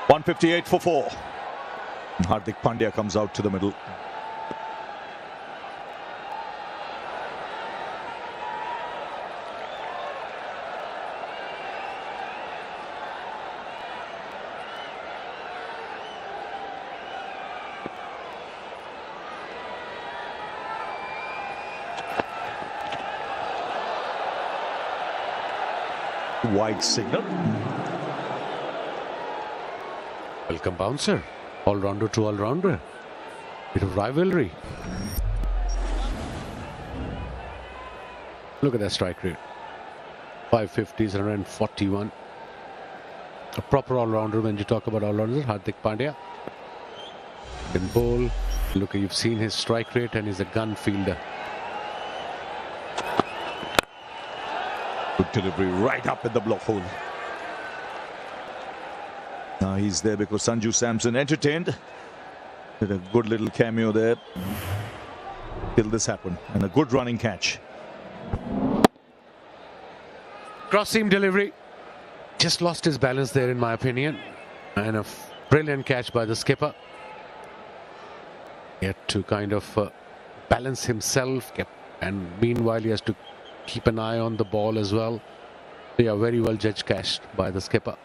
158 for 4. Hardik Pandya comes out to the middle. Wide signal. Welcome bouncer. All-rounder to all-rounder. Bit of rivalry. Look at that strike rate. 550s, 141. A proper all-rounder when you talk about all-rounders. Hardik Pandya can bowl. Look, you've seen his strike rate and he's a gun fielder. Good delivery right up in the block hole. Now he's there because Sanju Samson entertained. Did a good little cameo there till this happened, and a good running catch. Cross seam delivery. Just lost his balance there in my opinion. And a brilliant catch by the skipper. He had to kind of balance himself, and meanwhile he has to keep an eye on the ball as well. They are very well judged catch by the skipper.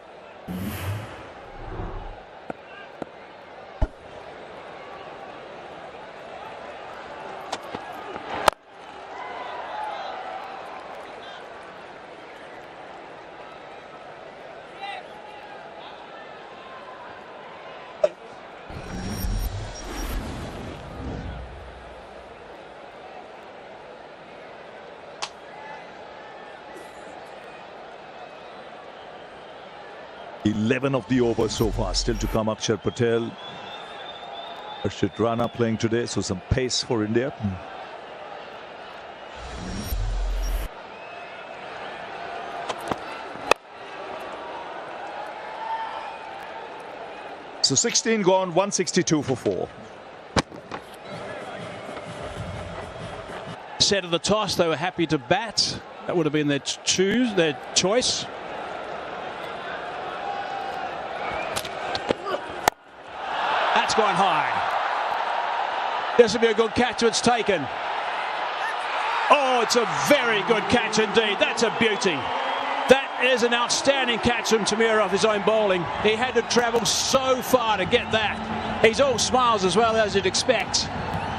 Eleven of the over so far. Still to come, Akshar Patel. Harshit Rana playing today, so some pace for India. So 16 gone, 162 for 4. Set of the toss, they were happy to bat. That would have been their choice. That's gone high. This will be a good catch. It's taken. Oh, it's a very good catch indeed. That's a beauty. That is an outstanding catch from Tamir off his own bowling. He had to travel so far to get that. He's all smiles as well as you'd expect.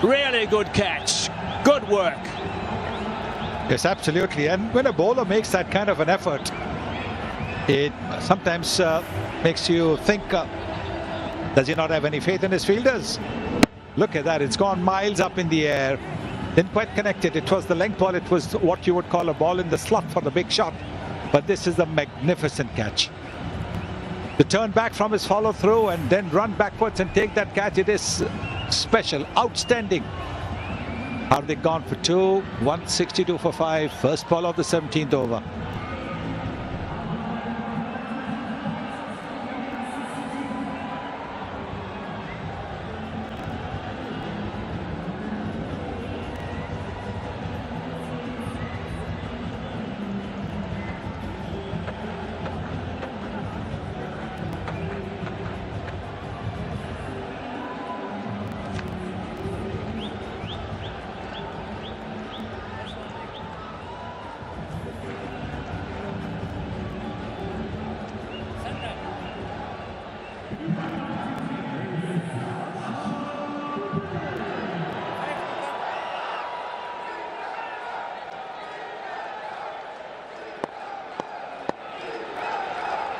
Really good catch. Good work. Yes, absolutely. And when a bowler makes that kind of an effort, it sometimes makes you think, does he not have any faith in his fielders? Look at that. It's gone miles up in the air. Didn't quite connect it. It was the length ball. It was what you would call a ball in the slot for the big shot. But this is a magnificent catch. To turn back from his follow through and then run backwards and take that catch, it is special, outstanding. Hardik gone for 2, 162 for 5. First ball of the 17th over.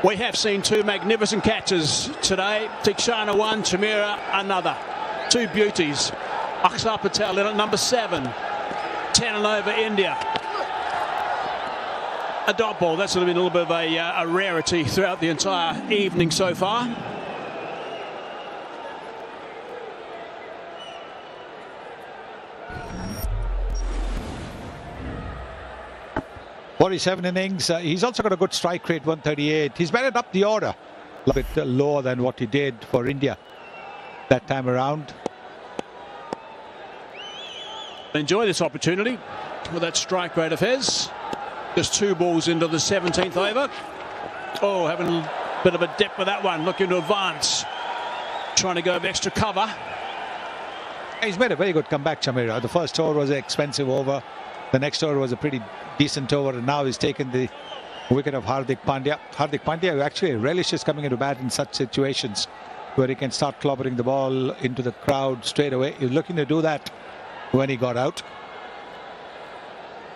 We have seen two magnificent catches today. Tikshana one, Chamira another. Two beauties. Akshar Patel in at number 7. 10 and over India. A dot ball. That's been a little bit of a rarity throughout the entire evening so far. .47 innings. He's also got a good strike rate, 138. He's batted up the order a bit lower than what he did for India that time around. Enjoy this opportunity with that strike rate of his. Just 2 balls into the 17th over. Oh, having Bit of a dip with that one, looking to advance. Trying to go with extra cover. He's made a very good comeback, Chameera. The first over was an expensive over. The next over was a pretty decent over, and now he's taken the wicket of Hardik Pandya. Hardik Pandya, who actually relishes coming into bat in such situations where he can start clobbering the ball into the crowd straight away. He was looking to do that when he got out.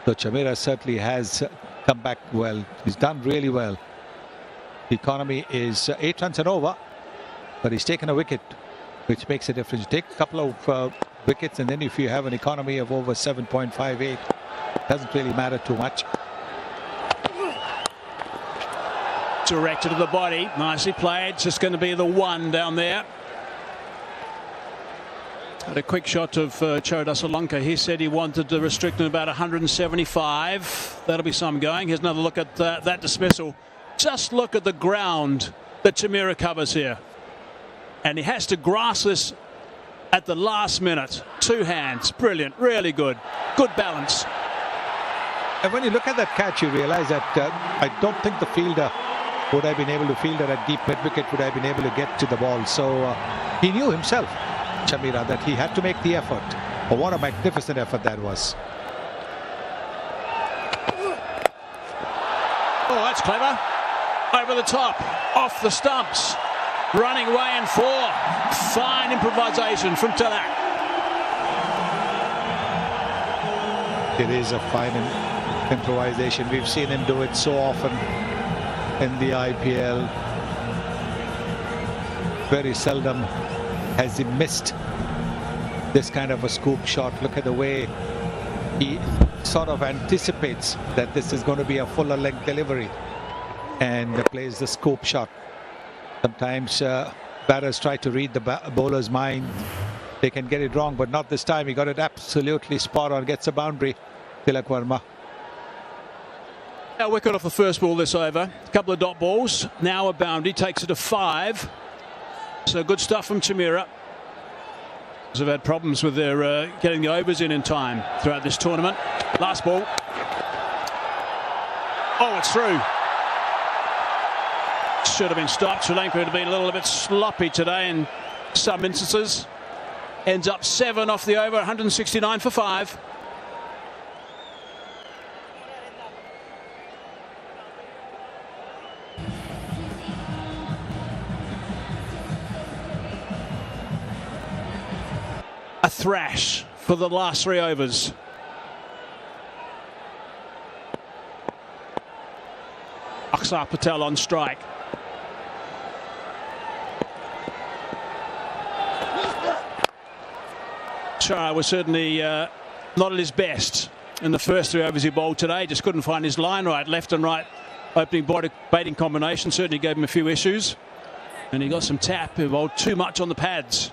So Chameera certainly has come back well. He's done really well. The economy is 8 runs and over, but he's taken a wicket, which makes a difference. You take a couple of wickets, and then if you have an economy of over 7.58, doesn't really matter too much. Directed to the body, nicely played. It's just going to be the one down there. Had a quick shot of Charada Solanka. He said he wanted to restrict him about 175. That'll be some going. Here's another look at that dismissal. Just look at the ground that Chameera covers here. And he has to grasp this at the last minute. 2 hands. Brilliant. Really good. Good balance. And when you look at that catch, you realize that I don't think the fielder would have been able to field at deep mid-wicket, would have been able to get to the ball. So he knew himself, Chameera, that he had to make the effort. Oh, what a magnificent effort that was. Oh, that's clever. Over the top, off the stumps, running away in 4. Fine improvisation from Tilak. It is a fine improvisation. We've seen him do it so often in the IPL. Very seldom has he missed this kind of a scoop shot. Look at the way he sort of anticipates that this is going to be a fuller length delivery and plays the scoop shot. Sometimes batters try to read the bowler's mind. They can get it wrong, but not this time. He got it absolutely spot on. Gets a boundary, Tilak Varma. A wicket off the first ball this over. A couple of dot balls. Now a boundary. Takes it to 5. So good stuff from Chameera. They've had problems with their getting the overs in time throughout this tournament. Last ball. Oh, it's through. Should have been stopped. Sri Lanka had been a little bit sloppy today in some instances. Ends up 7 off the over. 169 for 5. A thrash for the last 3 overs. Akshar Patel on strike. Chara was certainly not at his best in the first 3 overs he bowled today. Just couldn't find his line right. Left and right opening baiting combination certainly gave him a few issues. And he got some tap. He bowled too much on the pads.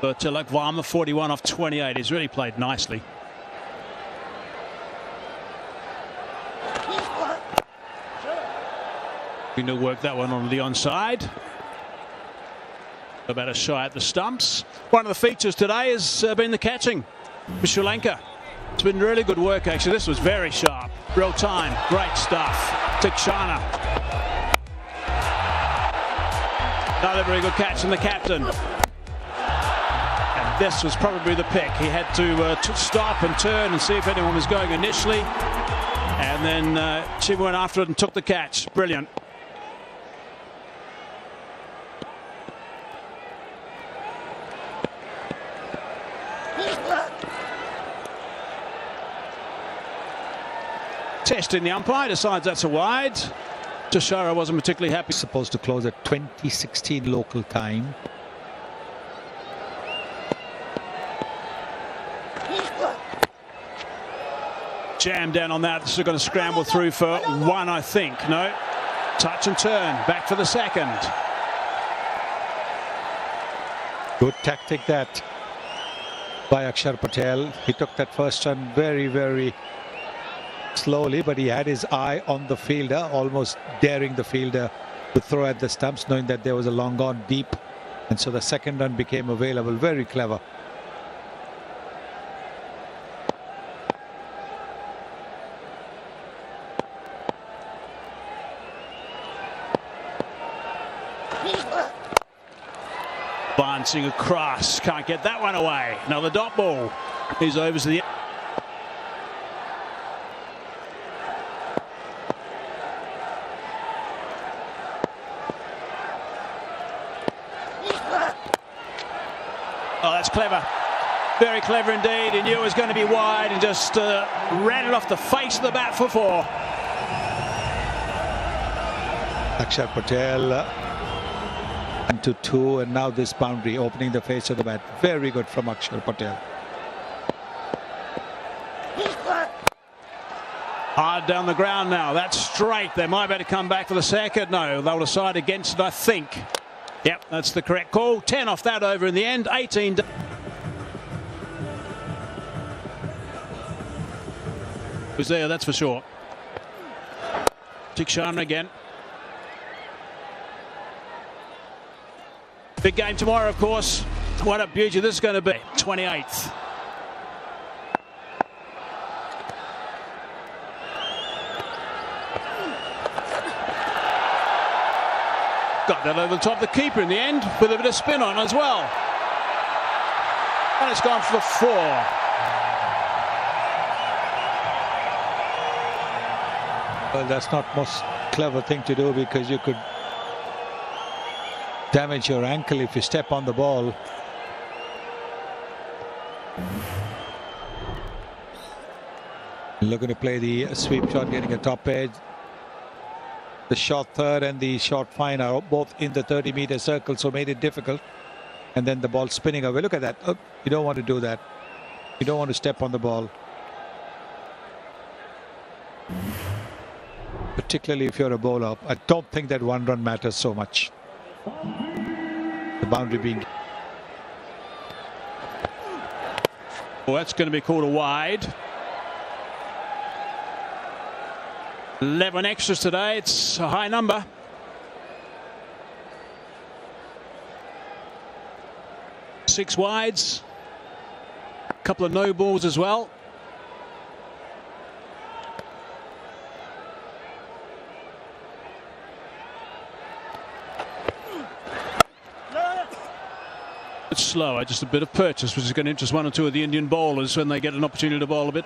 But Tilak Varma, 41 off 28. He's really played nicely. Going to work that one on the onside. About a shy at the stumps. One of the features today has been the catching for Sri Lanka. It's been really good work, actually. This was very sharp. Real time. Great stuff. Tikshana. Another very good catch from the captain. And this was probably the pick. He had to stop and turn and see if anyone was going initially. And then Chim went after it and took the catch. Brilliant. Testing the umpire, decides that's a wide. Tushara wasn't particularly happy. Supposed to close at 2016 local time. Jam down on that. This is going to scramble through for 1, I think. No. Touch and turn. Back for the second. Good tactic that by Akshar Patel. He took that first run very, very slowly, but he had his eye on the fielder, almost daring the fielder to throw at the stumps, knowing that there was a long on deep, and so the second run became available. Very clever. Bouncing across, can't get that one away. Another dot ball. He's over to the. Oh, that's clever. Very clever indeed. He knew it was going to be wide and just ran it off the face of the bat for 4. Akshar Patel and to 2, and now this boundary opening the face of the bat. Very good from Akshar Patel. Hard down the ground now. That's straight. They might be able to come back for the second. No, they'll decide against it, I think. Yep, that's the correct call. 10 off that over in the end. 18. Was there, that's for sure. Sharma again. Big game tomorrow, of course. What a beauty this is going to be. 28th. Got that over the top of the keeper in the end with a bit of spin on as well. And it's gone for 4. Well, that's not most clever thing to do, because you could damage your ankle if you step on the ball. Looking to play the sweep shot, getting a top edge. The short third and the short fine are both in the 30-meter circle, so made it difficult. And then the ball spinning away. Look at that. Oh, you don't want to do that. You don't want to step on the ball. Particularly if you're a bowler. I don't think that 1 run matters so much. The boundary being. Well, that's going to be called a wide. 11 extras today. It's a high number. Six wides. A couple of no balls as well. It's slower, just a bit of purchase, which is going to interest 1 or 2 of the Indian bowlers when they get an opportunity to bowl a bit.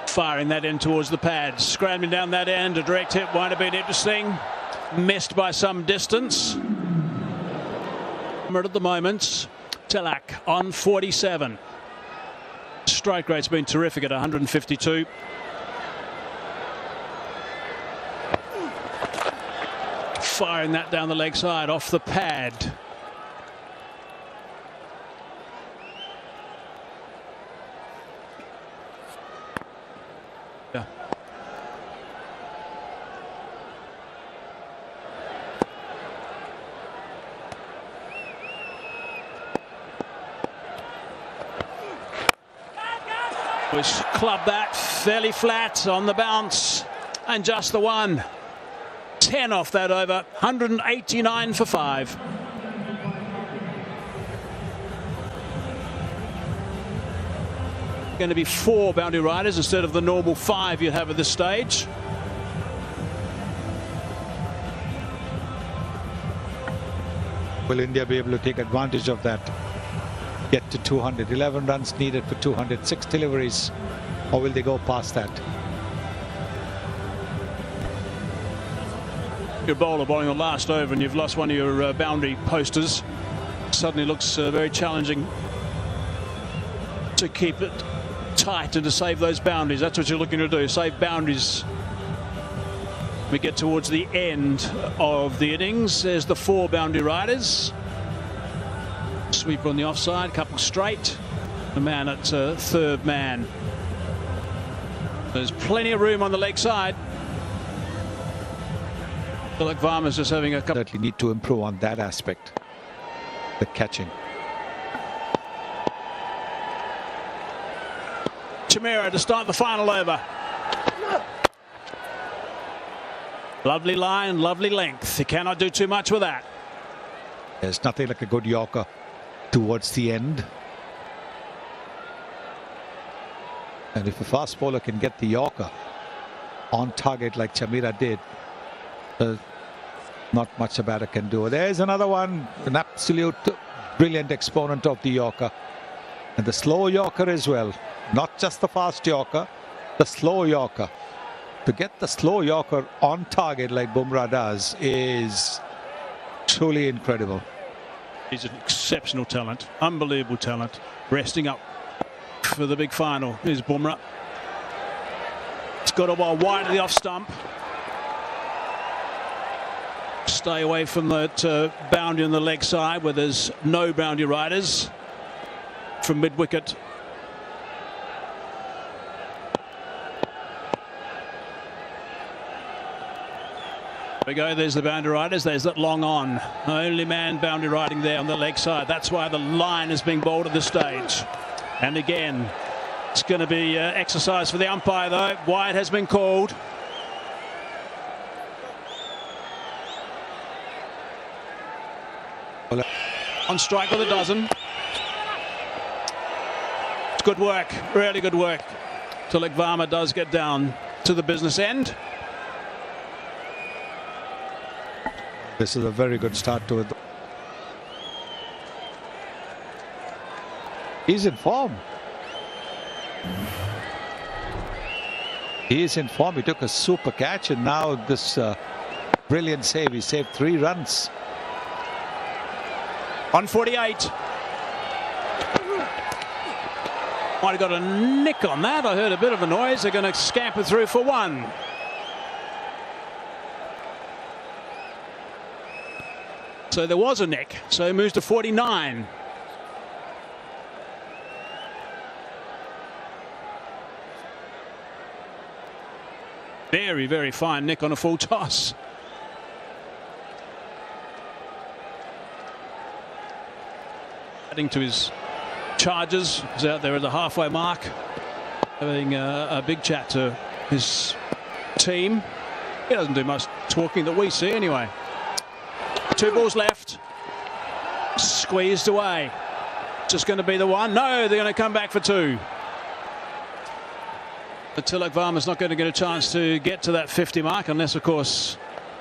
Firing that in towards the pads, scrambling down that end. A direct hit might have been interesting. Missed by some distance. At the moment, Tilak on 47. Strike rate's been terrific at 152. Firing that down the leg side off the pad. Yeah. Which clubbed that fairly flat on the bounce, and just the 1. 10 off that over. 189 for 5. Going to be 4 boundary riders instead of the normal 5 you have at this stage. Will India be able to take advantage of that? Get to 200. 11 runs needed for 206 deliveries, or will they go past that? Your bowler bowling on last over and you've lost one of your boundary posters. Suddenly looks very challenging to keep it tight and to save those boundaries. That's what you're looking to do, save boundaries. We get towards the end of the innings. There's the 4 boundary riders. Sweeper on the offside, couple straight. The man at third man. There's plenty of room on the leg side. Tilak Varma's just having a couple. Certainly need to improve on that aspect. The catching. Chameera to start the final over. Lovely line, lovely length. He cannot do too much with that. There's nothing like a good Yorker. towards the end. And if a fast bowler can get the Yorker on target like Chameera did, not much a batter can do. There's another one, an absolute brilliant exponent of the Yorker. And the slow Yorker as well. Not just the fast Yorker, the slow Yorker. To get the slow Yorker on target like Bumrah does is truly incredible. He's an exceptional talent, unbelievable talent. Resting up for the big final is Bumrah. It's got a while wide of the off stump. Stay away from that boundary on the leg side where there's no boundary riders from mid-wicket. There we go, there's the boundary riders, there's that long on. Only man boundary riding there on the leg side. That's why the line is being bowled at this stage. And again, it's going to be exercise for the umpire though. Wide has been called. On strike with a dozen. It's good work, really good work. Tilak Varma does get down to the business end. This is a very good start to it. He's in form. He is in form. He took a super catch and now this brilliant save. He saved 3 runs. On 48. Might have got a nick on that. I heard a bit of a noise. They're going to scamper through for 1. So there was a nick. So he moves to 49. Very, very fine nick on a full toss. Adding to his charges, he's out there at the halfway mark, having a big chat to his team. He doesn't do much talking that we see anyway. 2 balls left, squeezed away. Just going to be the one. No, they're going to come back for 2. But Tilak Varma's not going to get a chance to get to that 50 mark unless, of course,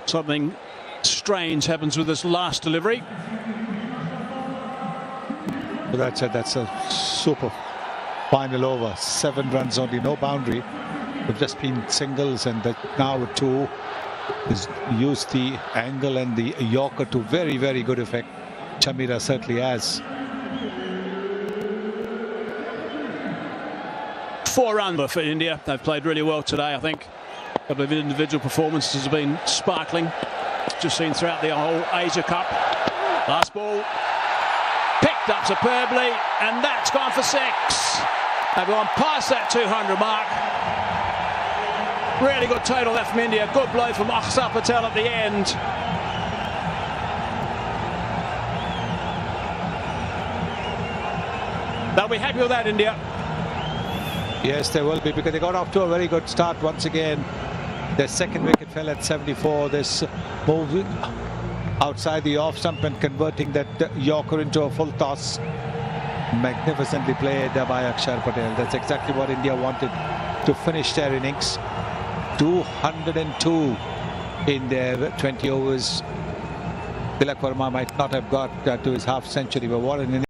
something strange happens with this last delivery. But that's it. That's a super final over. 7 runs only, no boundary. They've just been singles, and now with 2, has used the angle and the Yorker to very, very good effect. Chameera certainly has. 4 runs for India. They've played really well today, I think. A couple of individual performances have been sparkling. Just seen throughout the whole Asia Cup. Last ball. Picked up superbly, and that's gone for 6. They've gone past that 200 mark. Really good total left from India. Good blow from Akshar Patel at the end. They'll be happy with that, India. Yes, they will be, because they got off to a very good start once again. Their second wicket fell at 74. This move outside the off stump and converting that Yorker into a full toss. Magnificently played by Akshar Patel. That's exactly what India wanted to finish their innings. 202 in their 20 overs. Tilak Varma might not have got to his half century, but what an innings.